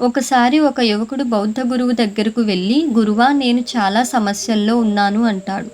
ఒకసారి ఒక యువకుడు బౌద్ధ గురువు దగ్గరకు వెళ్ళి, "గురువా, నేను చాలా సమస్యల్లో ఉన్నాను" అంటాడు.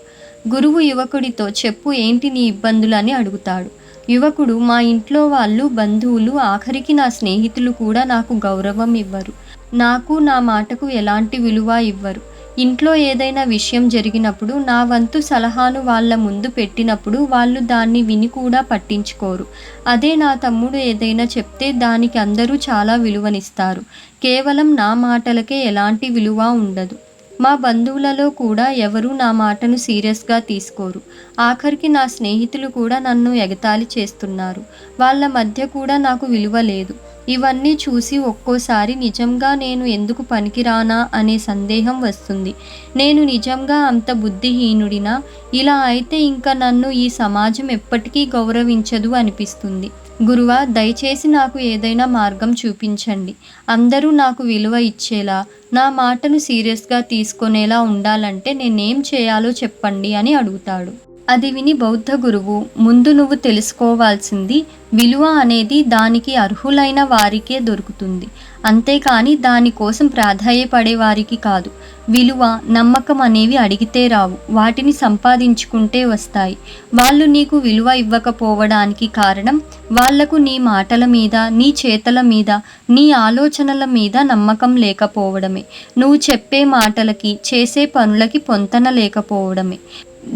గురువు యువకుడితో, "చెప్పు, ఏంటి నీ ఇబ్బందులు" అని అడుగుతాడు. యువకుడు, "మా ఇంట్లో వాళ్ళు, బంధువులు, ఆఖరికి నా స్నేహితులు కూడా నాకు గౌరవం ఇవ్వరు. నాకు, నా మాటకు ఎలాంటి విలువ ఇవ్వరు. ఇంట్లో ఏదైనా విషయం జరిగినప్పుడు నా వంతు సలహాను వాళ్ళ ముందు పెట్టినప్పుడు వాళ్ళు దాన్ని విని కూడా పట్టించుకోరు. అదే నా తమ్ముడు ఏదైనా చెప్తే దానికి అందరూ చాలా విలువనిస్తారు. కేవలం నా మాటలకే ఎలాంటి విలువ ఉండదు. మా బంధువులలో కూడా ఎవరూ నా మాటను సీరియస్‌గా తీసుకోరు. ఆఖరికి నా స్నేహితులు కూడా నన్ను ఎగతాళి చేస్తున్నారు. వాళ్ళ మధ్య కూడా నాకు విలువ లేదు. ఇవన్నీ చూసి ఒక్కోసారి నిజంగా నేను ఎందుకు పనికిరానా అనే సందేహం వస్తుంది. నేను నిజంగా అంత బుద్ధిహీనుడినా? ఇలా అయితే ఇంక నన్ను ఈ సమాజం ఎప్పటికీ గౌరవించదు అనిపిస్తుంది. గురువా, దయచేసి నాకు ఏదైనా మార్గం చూపించండి. అందరూ నాకు విలువ ఇచ్చేలా, నా మాటను సీరియస్‌గా తీసుకునేలా ఉండాలంటే నేనేం చేయాలో చెప్పండి" అని అడుగుతాడు. అది విని బౌద్ధ గురువు, "ముందు నువ్వు తెలుసుకోవాల్సింది, విలువ అనేది దానికి అర్హులైన వారికే దొరుకుతుంది. అంతేకాని దానికోసం ప్రాధేయపడే వారికి కాదు. విలువ, నమ్మకం అనేవి అడిగితే రావు. వాటిని సంపాదించుకుంటే వస్తాయి. వాళ్ళు నీకు విలువ ఇవ్వకపోవడానికి కారణం వాళ్లకు నీ మాటల మీద, నీ చేతల మీద, నీ ఆలోచనల మీద నమ్మకం లేకపోవడమే. నువ్వు చెప్పే మాటలకి, చేసే పనులకి పొంతన లేకపోవడమే."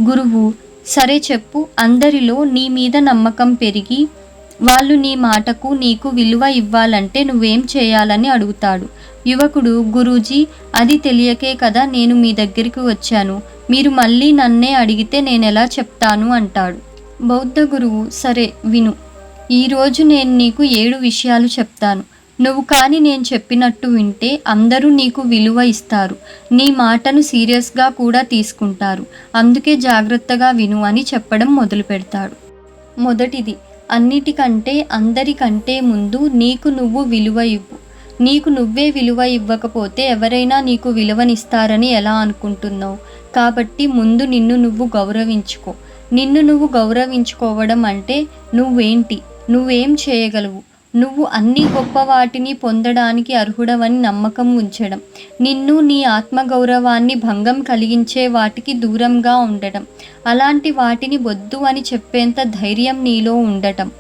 గురువు, "సరే చెప్పు, అందరిలో నీ మీద నమ్మకం పెరిగి వాళ్ళు నీ మాటకు, నీకు విలువ ఇవ్వాలంటే నువ్వేం చేయాలని" అడుగుతాడు. యువకుడు, "గురూజీ, అది తెలియకే కదా నేను మీ దగ్గరికి వచ్చాను. మీరు మళ్ళీ నన్నే అడిగితే నేనెలా చెప్తాను" అంటాడు. బౌద్ధ గురువు, "సరే విను. ఈరోజు నేను నీకు 7 విషయాలు చెప్తాను. నువ్వు కానీ నేను చెప్పినట్టు వింటే అందరూ నీకు విలువ ఇస్తారు. నీ మాటను సీరియస్‌గా కూడా తీసుకుంటారు. అందుకే జాగ్రత్తగా విను" అని చెప్పడం మొదలుపెడతాడు. మొదటిది, అన్నిటికంటే, అందరికంటే ముందు నీకు నువ్వు విలువ ఇవ్వు. నీకు నువ్వే విలువ ఇవ్వకపోతే ఎవరైనా నీకు విలువనిస్తారని ఎలా అనుకుంటున్నావు? కాబట్టి ముందు నిన్ను నువ్వు గౌరవించుకో. నిన్ను నువ్వు గౌరవించుకోవడం అంటే నువ్వేంటి? నువ్వేం చేయగలవు? నువ్వు అన్ని గొప్ప వాటిని పొందడానికి అర్హుడవని నమ్మకం ఉంచడం. నిన్ను, నీ ఆత్మగౌరవాన్ని భంగం కలిగించే వాటికి దూరంగా ఉండటం. అలాంటి వాటిని వద్దు అని చెప్పేంత ధైర్యం నీలో ఉండటం.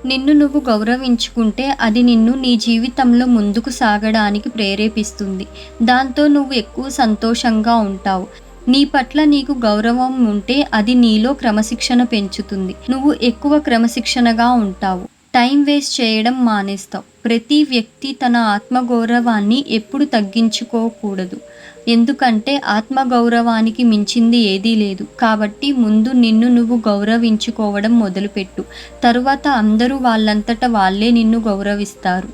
నిన్ను నువ్వు గౌరవించుకుంటే అది నిన్ను నీ జీవితంలో ముందుకు సాగడానికి ప్రేరేపిస్తుంది. దాంతో నువ్వు ఎక్కువ సంతోషంగా ఉంటావు. నీ పట్ల నీకు గౌరవం ఉంటే అది నీలో క్రమశిక్షణ పెంచుతుంది. నువ్వు ఎక్కువ క్రమశిక్షణగా ఉంటావు. టైం వేస్ట్ చేయడం మానేస్తావు. ప్రతి వ్యక్తి తన ఆత్మగౌరవాన్ని ఎప్పుడు తగ్గించుకోకూడదు. ఎందుకంటే ఆత్మగౌరవానికి మించింది ఏదీ లేదు. కాబట్టి ముందు నిన్ను నువ్వు గౌరవించుకోవడం మొదలుపెట్టు. తరువాత అందరూ వాళ్ళంతట వాళ్ళే నిన్ను గౌరవిస్తారు.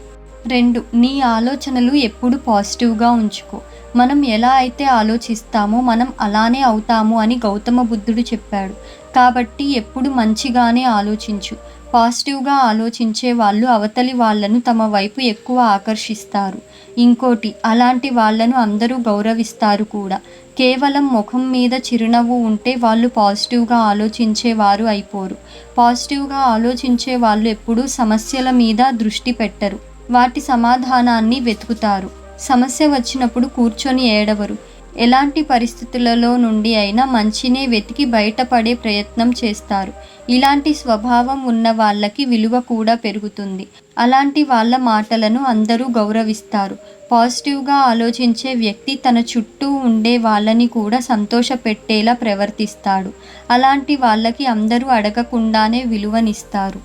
2, నీ ఆలోచనలు ఎప్పుడు పాజిటివ్గా ఉంచుకో. మనం ఎలా అయితే ఆలోచిస్తామో మనం అలానే అవుతాము అని గౌతమ బుద్ధుడు చెప్పాడు. కాబట్టి ఎప్పుడు మంచిగానే ఆలోచించు. పాజిటివ్గా ఆలోచించే వాళ్ళు అవతలి వాళ్ళను తమ వైపు ఎక్కువ ఆకర్షిస్తారు. ఇంకోటి, అలాంటి వాళ్ళను అందరూ గౌరవిస్తారు కూడా. కేవలం ముఖం మీద చిరునవ్వు ఉంటే వాళ్ళు పాజిటివ్గా ఆలోచించేవారు అయిపోరు. పాజిటివ్గా ఆలోచించే వాళ్ళు ఎప్పుడూ సమస్యల మీద దృష్టి పెట్టరు. వాటి సమాధానాన్ని వెతుకుతారు. సమస్య వచ్చినప్పుడు కూర్చొని ఏడవరు. ఎలాంటి పరిస్థితులలో నుండి అయినా మంచినే వెతికి బయటపడే ప్రయత్నం చేస్తారు. ఇలాంటి స్వభావం ఉన్న వాళ్ళకి విలువ కూడా పెరుగుతుంది. అలాంటి వాళ్ళ మాటలను అందరూ గౌరవిస్తారు. పాజిటివ్గా ఆలోచించే వ్యక్తి తన చుట్టూ ఉండే వాళ్ళని కూడా సంతోషపెట్టేలా ప్రవర్తిస్తాడు. అలాంటి వాళ్ళకి అందరూ అడగకుండానే విలువనిస్తారు.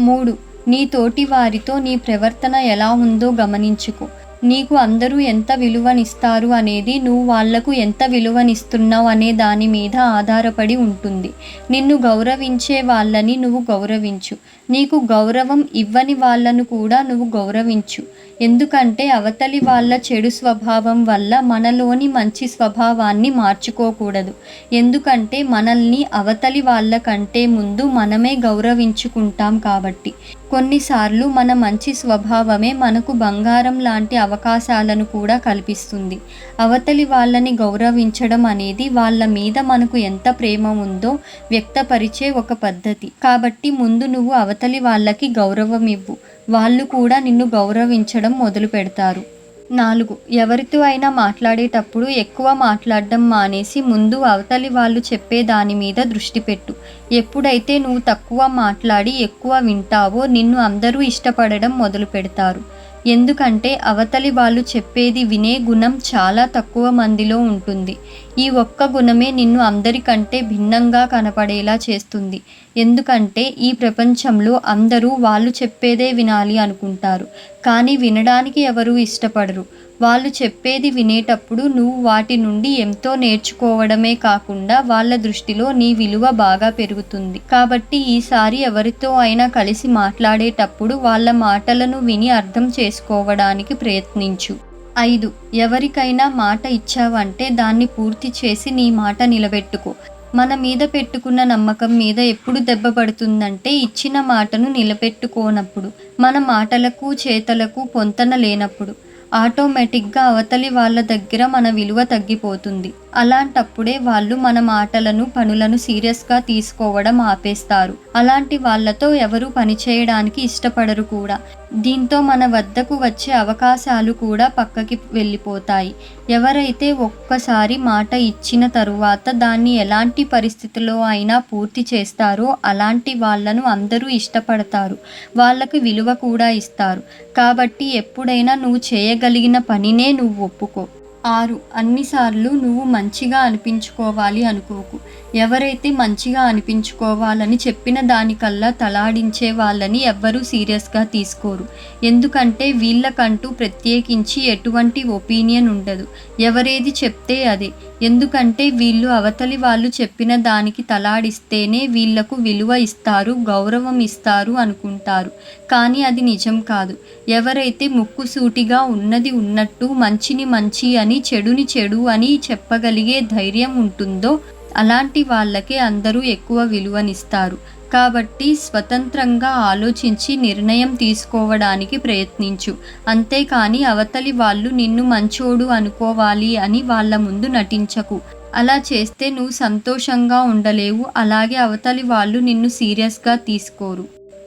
3, నీ తోటి వారితో నీ ప్రవర్తన ఎలా ఉందో గమనించుకో. నీకు అందరూ ఎంత విలువనిస్తారు అనేది నువ్వు వాళ్లకు ఎంత విలువనిస్తున్నావు అనే దాని మీద ఆధారపడి ఉంటుంది. నిన్ను గౌరవించే వాళ్ళని నువ్వు గౌరవించు. నీకు గౌరవం ఇవ్వని వాళ్ళను కూడా నువ్వు గౌరవించు. ఎందుకంటే అవతలి వాళ్ళ చెడు స్వభావం వల్ల మనలోని మంచి స్వభావాన్ని మార్చుకోకూడదు. ఎందుకంటే మనల్ని అవతలి వాళ్ళ కంటే ముందు మనమే గౌరవించుకుంటాం కాబట్టి. కొన్నిసార్లు మన మంచి స్వభావమే మనకు బంగారం లాంటి అవకాశాలను కూడా కల్పిస్తుంది. అవతలి వాళ్ళని గౌరవించడం అనేది వాళ్ళ మీద మనకు ఎంత ప్రేమ ఉందో వ్యక్తపరిచే ఒక పద్ధతి. కాబట్టి ముందు నువ్వు అవతలి వాళ్ళకి గౌరవం ఇవ్వు. వాళ్ళు కూడా నిన్ను గౌరవించడం మొదలు పెడతారు. 4. ఎవరితో అయినా మాట్లాడేటప్పుడు ఎక్కువ మాట్లాడడం మానేసి ముందు అవతలి వాళ్ళు చెప్పే దాని మీద దృష్టి పెట్టు. ఎప్పుడైతే నువ్వు తక్కువ మాట్లాడి ఎక్కువ వింటావో నిన్ను అందరూ ఇష్టపడడం మొదలుపెడతారు. ఎందుకంటే అవతలి వాళ్ళు చెప్పేది వినే గుణం చాలా తక్కువ మందిలో ఉంటుంది. ఈ ఒక్క గుణమే నిన్ను అందరికంటే భిన్నంగా కనపడేలా చేస్తుంది. ఎందుకంటే ఈ ప్రపంచంలో అందరూ వాళ్ళు చెప్పేదే వినాలి అనుకుంటారు. కానీ వినడానికి ఎవరూ ఇష్టపడరు. వాళ్ళు చెప్పేది వినేటప్పుడు నువ్వు వాటి నుండి ఎంతో నేర్చుకోవడమే కాకుండా వాళ్ళ దృష్టిలో నీ విలువ బాగా పెరుగుతుంది. కాబట్టి ఈసారి ఎవరితో అయినా కలిసి మాట్లాడేటప్పుడు వాళ్ళ మాటలను విని అర్థం చేసుకోవడానికి ప్రయత్నించు. 5. ఎవరికైనా మాట ఇచ్చావంటే దాన్ని పూర్తి చేసి నీ మాట నిలబెట్టుకో. మన మీద పెట్టుకున్న నమ్మకం మీద ఎప్పుడు దెబ్బ పడుతుందంటే ఇచ్చిన మాటను నిలబెట్టుకోనప్పుడు, మన మాటలకు చేతలకు పొంతన లేనప్పుడు. ఆటోమేటిక్గా అవతలి వాళ్ళ దగ్గర మన విలువ తగ్గిపోతుంది. అలాంటప్పుడే వాళ్ళు మన మాటలను పనులను సీరియస్గా తీసుకోవడం ఆపేస్తారు. అలాంటి వాళ్ళతో ఎవరూ పనిచేయడానికి ఇష్టపడరు కూడా. దీంతో మన వద్దకు వచ్చే అవకాశాలు కూడా పక్కకి వెళ్ళిపోతాయి. ఎవరైతే ఒక్కసారి మాట ఇచ్చిన తరువాత దాన్ని ఎలాంటి పరిస్థితిలో అయినా పూర్తి చేస్తారో అలాంటి వాళ్ళను అందరూ ఇష్టపడతారు. వాళ్ళకి విలువ కూడా ఇస్తారు. కాబట్టి ఎప్పుడైనా నువ్వు చేయగలిగిన పనినే నువ్వు ఒప్పుకో. 6. అన్నిసార్లు నువ్వు మంచిగా అనిపించుకోవాలి అనుకోకు. ఎవరైతే మంచిగా అనిపించుకోవాలని చెప్పిన దానికల్లా తలాడించే వాళ్ళని ఎవ్వరూ సీరియస్గా తీసుకోరు. ఎందుకంటే వీళ్ళకంటూ ప్రత్యేకించి ఎటువంటి ఒపీనియన్ ఉండదు. ఎవరేది చెప్తే అదే. ఎందుకంటే వీళ్ళు అవతలి వాళ్ళు చెప్పిన దానికి తలాడిస్తేనే వీళ్లకు విలువ ఇస్తారు, గౌరవం ఇస్తారు అనుకుంటారు. కానీ అది నిజం కాదు. ఎవరైతే ముక్కుసూటిగా ఉన్నది ఉన్నట్టు, మంచిని మంచి అని, చెడుని చెడు అని చెప్పగలిగే ధైర్యం ఉంటుందో అలాంటి వాళ్ళకే అందరూ ఎక్కువ విలువనిస్తారు. కాబట్టి స్వతంత్రంగా ఆలోచించి నిర్ణయం తీసుకోవడానికి ప్రయత్నించు. అంతేకాని అవతలి వాళ్ళు నిన్ను మంచోడు అనుకోవాలి అని వాళ్ళ ముందు నటించకు. అలా చేస్తే నువ్వు సంతోషంగా ఉండలేవు. అలాగే అవతలి వాళ్ళు నిన్ను సీరియస్గా తీసుకోరు.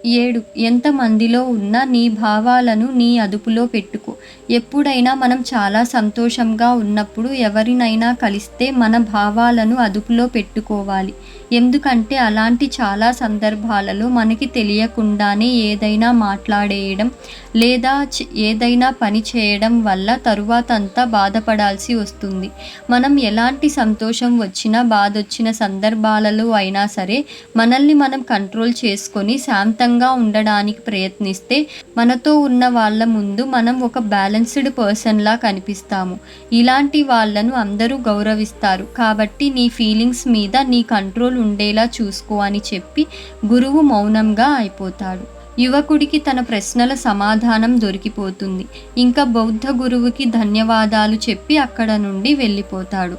7. ఎంతమందిలో ఉన్నా నీ భావాలను నీ అదుపులో పెట్టుకో. ఎప్పుడైనా మనం చాలా సంతోషంగా ఉన్నప్పుడు ఎవరినైనా కలిస్తే మన భావాలను అదుపులో పెట్టుకోవాలి. ఎందుకంటే అలాంటి చాలా సందర్భాలలో మనకి తెలియకుండానే ఏదైనా మాట్లాడేయడం లేదా ఏదైనా పని చేయడం వల్ల తరువాతంతా బాధపడాల్సి వస్తుంది. మనం ఎలాంటి సంతోషం వచ్చినా బాధొచ్చిన సందర్భాలలో అయినా సరే మనల్ని మనం కంట్రోల్ చేసుకొని శాంతంగా ఉండడానికి ప్రయత్నిస్తే మనతో ఉన్న వాళ్ళ ముందు మనం ఒక బ్యాలెన్స్డ్ పర్సన్లా కనిపిస్తాము. ఇలాంటి వాళ్ళను అందరూ గౌరవిస్తారు. కాబట్టి నీ ఫీలింగ్స్ మీద నీ కంట్రోల్ ఉండేలా చూసుకో అని చెప్పి గురువు మౌనంగా అయిపోతాడు. యువకుడికి తన ప్రశ్నల సమాధానం దొరికిపోతుంది. ఇంకా బౌద్ధ గురువుకి ధన్యవాదాలు చెప్పి అక్కడ నుండి వెళ్ళిపోతాడు.